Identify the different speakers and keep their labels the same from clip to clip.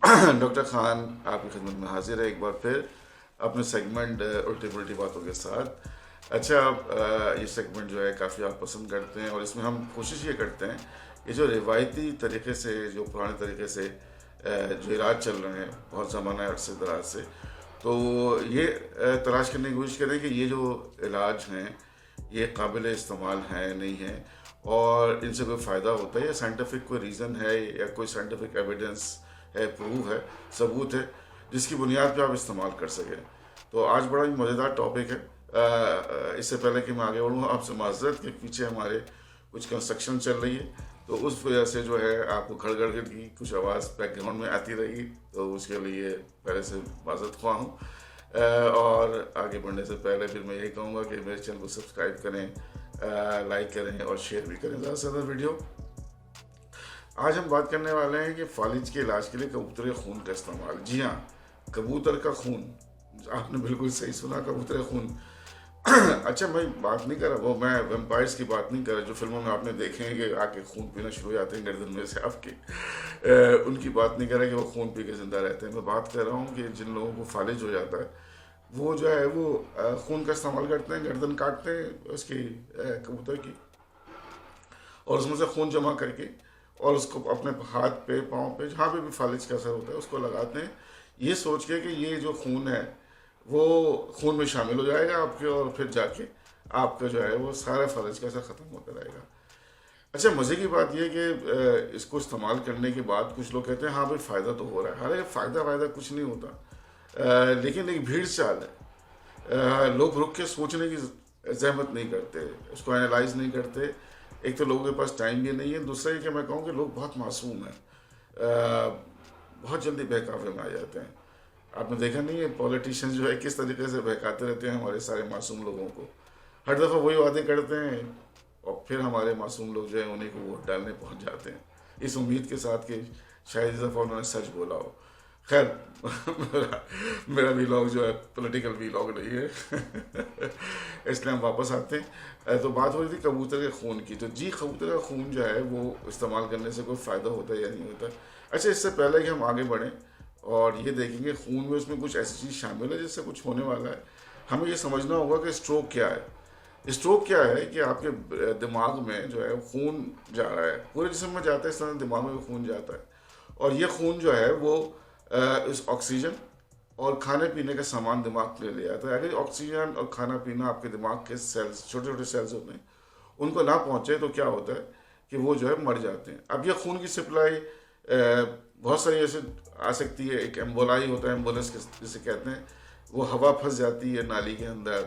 Speaker 1: Doctor Khan आपकी खिदमत में हाजिर है एक बार फिर अपने सेगमेंट उल्टी पुल्टी बातों के साथ। अच्छा, ये सेगमेंट जो है काफ़ी आप पसंद करते हैं और इसमें हम कोशिश ये करते हैं कि जो रिवायती तरीके से, जो पुराने तरीके से जो इलाज चल रहे हैं बहुत ज़माना अरसे दराज से, तो ये तलाश करने की कोशिश करें कि ये जो इलाज हैं ये काबिल इस्तेमाल हैं नहीं हैं, और इनसे कोई फ़ायदा होता है या साइंटिफिक कोई रीज़न है या कोई साइंटिफिक एविडेंस है, प्रूफ है, सबूत है जिसकी बुनियाद पे आप इस्तेमाल कर सकें। तो आज बड़ा ही मज़ेदार टॉपिक है। इससे पहले कि मैं आगे बढ़ूँ, आपसे माज़रत के पीछे हमारे कुछ कंस्ट्रक्शन चल रही है, तो उस वजह से जो है आपको खड़गड़ की कुछ आवाज़ बैकग्राउंड में आती रहेगी, तो उसके लिए पहले से माज़रत ख्वाह हूँ। और आगे बढ़ने से पहले फिर मैं यही कहूँगा कि मेरे चैनल को सब्सक्राइब करें, लाइक करें और शेयर भी करें ज़्यादा से ज़्यादा वीडियो। आज हम बात करने वाले हैं कि फालिज के इलाज के लिए कबूतर के खून का इस्तेमाल। जी हाँ, कबूतर का खून, आपने बिल्कुल सही सुना, कबूतर का खून। अच्छा, मैं बात नहीं कर रहा, वो मैं वेम्पायर्स की बात नहीं कर रहा जो फिल्मों में आपने देखे हैं कि आके खून पीना शुरू हो जाते हैं गर्दन में से आपके, उनकी बात नहीं कर रहा कि वो खून पी के जिंदा रहते हैं। मैं बात कर रहा हूँ कि जिन लोगों को फालिज हो जाता है वो जो है वो खून का इस्तेमाल करते हैं, गर्दन काटते हैं उसकी, कबूतर की, और उसमें से खून जमा करके और उसको अपने हाथ पे, पाँव पे, जहाँ पे भी फालिज का असर होता है उसको लगाते हैं, ये सोच के कि ये जो खून है वो खून में शामिल हो जाएगा आपके, और फिर जाके आपका जो है वो सारा फालिज का असर ख़त्म होता रहेगा। अच्छा, मज़े की बात यह है कि इसको इस्तेमाल करने के बाद कुछ लोग कहते हैं हाँ भाई फ़ायदा तो हो रहा है। हालांकि फ़ायदा कुछ नहीं होता, लेकिन एक भीड़ चाल है। लोग रुक के सोचने की जहमत नहीं करते, उसको एनालाइज नहीं करते। एक तो लोगों के पास टाइम भी नहीं है, दूसरा ये कि मैं कहूँ कि लोग बहुत मासूम हैं, बहुत जल्दी बहकावे में आ जाते हैं। आपने देखा नहीं है पॉलिटिशियन जो है किस तरीके से बहकाते रहते हैं हमारे सारे मासूम लोगों को। हर दफ़ा वही वादे करते हैं और फिर हमारे मासूम लोग जो है उन्हीं को वोट डालने पहुंच जाते हैं, इस उम्मीद के साथ कि शायद इस दफ़ा उन्होंने सच बोला हो। खैर, मेरा वीलॉग जो है पॉलिटिकल वीलॉग नहीं है। इसलिए हम वापस आते हैं। तो बात हो रही थी कबूतर के खून की। तो जी, कबूतर का खून जो है वो इस्तेमाल करने से कोई फ़ायदा होता है या नहीं होता। अच्छा, इससे पहले कि हम आगे बढ़ें और ये देखेंगे खून में उसमें कुछ ऐसी चीज़ शामिल है जिससे कुछ होने वाला है, हमें ये समझना होगा कि स्ट्रोक क्या है। स्ट्रोक क्या है कि आपके दिमाग में जो है खून जा रहा है, पूरे जिस्म में जाता है, इस तरह दिमाग में भी खून जाता है, और ये खून जो है वो इस ऑक्सीजन और खाने पीने का सामान दिमाग के लिए ले आता है। अगर ऑक्सीजन और खाना पीना आपके दिमाग के सेल्स, छोटे छोटे सेल्स होते हैं, उनको ना पहुंचे तो क्या होता है कि वो जो है मर जाते हैं। अब ये खून की सप्लाई बहुत सारी ऐसे आ सकती है। एक एम्बोलाई होता है, एम्बुलेंस जिसे कहते हैं, वो हवा फंस जाती है नाली के अंदर,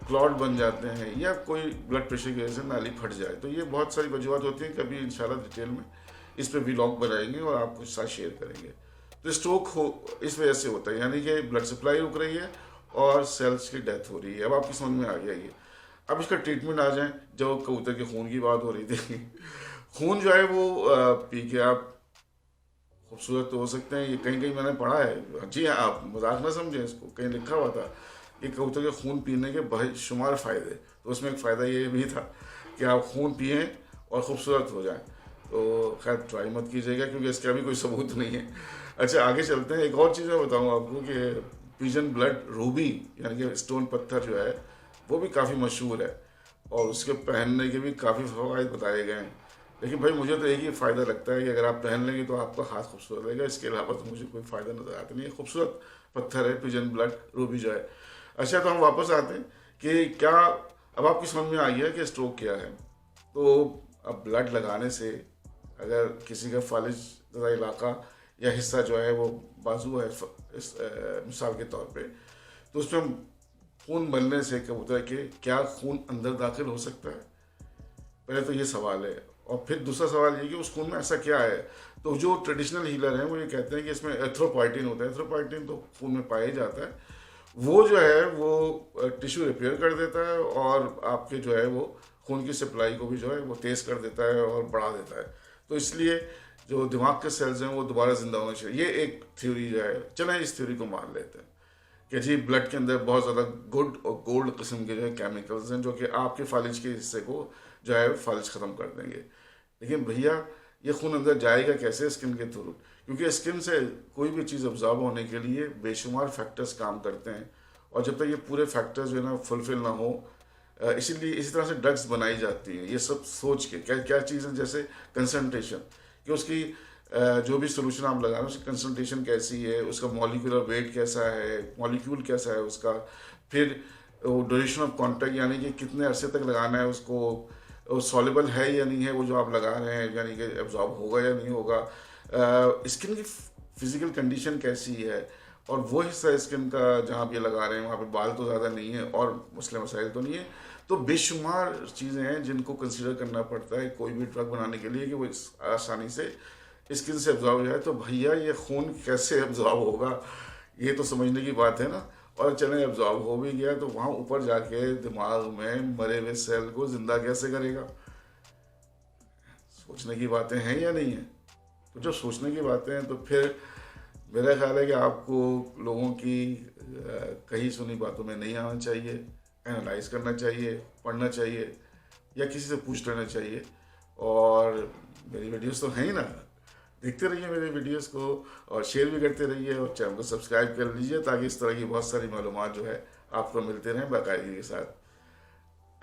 Speaker 1: क्लॉट बन जाते हैं, या कोई ब्लड प्रेशर की वजह से नाली फट जाए। तो ये बहुत सारी वजूहत होती हैं। कभी इंशाल्लाह डिटेल में इस पर व्लॉग बनाएंगे और आपको साथ शेयर करेंगे। तो स्ट्रोक हो इस वजह से होता है, यानी कि ब्लड सप्लाई रुक रही है और सेल्स की डेथ हो रही है। अब आपकी समझ में आ गया ये। अब इसका ट्रीटमेंट आ जाए, जो कबूतर के खून की बात हो रही थी। खून जो है वो पी के आप खूबसूरत तो हो सकते हैं। ये कहीं कहीं मैंने पढ़ा है, जी हाँ, आप मजाक ना समझें, इसको कहीं लिखा हुआ था कि कबूतर के खून पीने के बेशुमार फ़ायदे। तो उसमें एक फ़ायदा ये भी था कि आप खून पिएँ और ख़ूबसूरत हो जाएं। तो खैर ट्राई मत कीजिएगा क्योंकि इसका भी कोई सबूत नहीं है। अच्छा, आगे चलते हैं। एक और चीज़ मैं बताऊँ आपको कि पिजन ब्लड रूबी, यानी कि स्टोन पत्थर जो है वो भी काफ़ी मशहूर है और उसके पहनने के भी काफ़ी फ़वाइद बताए गए हैं। लेकिन भाई मुझे तो एक ही फ़ायदा लगता है कि अगर आप पहन लेंगे तो आपका हाथ खूबसूरत रहेगा, इसके अलावा तो मुझे कोई फ़ायदा नज़र आता नहीं है। खूबसूरत पत्थर है पिजन ब्लड रूबी जो है। अच्छा, तो हम वापस आते हैं कि क्या अब आपकी समझ में आ गया कि स्ट्रोक क्या है। तो अब ब्लड लगाने से अगर किसी का फालिज ज़्यादा इलाका या हिस्सा जो है वो बाजू है, इस मिसाल के तौर पे, तो उसमें हम खून मलने से कबूतर के क्या खून अंदर दाखिल हो सकता है? पहले तो ये सवाल है। और फिर दूसरा सवाल ये कि उस खून में ऐसा क्या है। तो जो ट्रेडिशनल हीलर हैं वो ये कहते हैं कि इसमें एथ्रोपाइटिन होता है। एथ्रोपाइटिन तो खून में पाया ही जाता है। वो जो है वो टिश्यू रिपेयर कर देता है और आपके जो है वो खून की सप्लाई को भी जो है वो तेज़ कर देता है और बढ़ा देता है। तो इसलिए जो दिमाग के सेल्स हैं वो दोबारा जिंदा होना चाहिए। ये एक थ्योरी जो है, चलें इस थ्योरी को मान लेते हैं कि जी ब्लड के अंदर बहुत ज़्यादा गुड और गोल्ड किस्म के जो है केमिकल्स हैं जो कि आपके फालिज के हिस्से को जो है फालिज ख़त्म कर देंगे। लेकिन भैया, ये खून अंदर जाएगा कैसे स्किन के थ्रू? क्योंकि स्किन से कोई भी चीज़ ऑब्जॉर्व होने के लिए बेशुमार फैक्टर्स काम करते हैं, और जब तक ये पूरे फैक्टर्स जो है ना फुलफिल ना हो, इसीलिए इसी तरह से ड्रग्स बनाई जाती हैं, ये सब सोच के क्या क्या चीज़ें, जैसे कंसंट्रेशन, कि उसकी जो भी सोल्यूशन आप लगा रहे हैं उसकी कंसंट्रेशन कैसी है, उसका मॉलिक्यूलर वेट कैसा है, मॉलिक्यूल कैसा है उसका, फिर ड्यूरेशन ऑफ कॉन्टैक्ट, यानी कि कितने अरसे तक लगाना है उसको, सॉल्युबल है या नहीं है वो जो आप लगा रहे हैं, यानी कि एब्जॉर्ब होगा या नहीं होगा, स्किन की फिजिकल कंडीशन कैसी है, और वो हिस्सा स्किन का जहाँ आप ये लगा रहे हैं वहाँ पे बाल तो ज़्यादा नहीं है और मसले मसाइल तो नहीं है। तो बेशुमार चीज़ें हैं जिनको कंसिडर करना पड़ता है कोई भी ड्रग बनाने के लिए कि वो आसानी से स्किन से एब्जॉर्ब हो जाए। तो भैया ये खून कैसे एब्जॉर्ब होगा, ये तो समझने की बात है ना। और चले एब्जॉर्ब हो भी गया तो वहाँ ऊपर जाके दिमाग में मरे हुए सेल को ज़िंदा कैसे करेगा। सोचने की बातें हैं या नहीं है। तो जब सोचने की बातें हैं तो फिर मेरा ख्याल है कि आपको लोगों की कही सुनी बातों में नहीं आना चाहिए, एनालाइज करना चाहिए, पढ़ना चाहिए, या किसी से पूछ लेना चाहिए। और मेरी वीडियोस तो हैं ही ना, देखते रहिए मेरे वीडियोस को और शेयर भी करते रहिए, और चैनल को सब्सक्राइब कर लीजिए ताकि इस तरह की बहुत सारी मालूमात जो है आपको मिलते रहें बाकायदगी के साथ।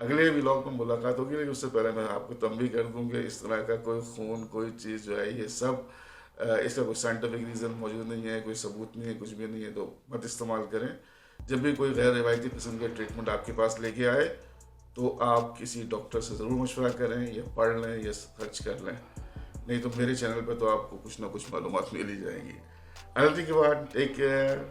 Speaker 1: अगले व्लॉग में मुलाकात होगी, लेकिन उससे पहले मैं आपको तंबीह कर दूँ कि इस तरह का कोई खून कोई चीज़ जो है ये सब इसका कोई साइंटिफिक रीज़न मौजूद नहीं है, कोई सबूत नहीं है, कुछ भी नहीं है, तो मत इस्तेमाल करें। जब भी कोई गैर रिवायती किस्म का ट्रीटमेंट आपके पास लेके आए तो आप किसी डॉक्टर से ज़रूर मशवरा करें, या पढ़ लें या सर्च कर लें, नहीं तो मेरे चैनल पर तो आपको कुछ ना कुछ मालूमात मिल ही जाएंगी। अनदर के बाद टेक केयर।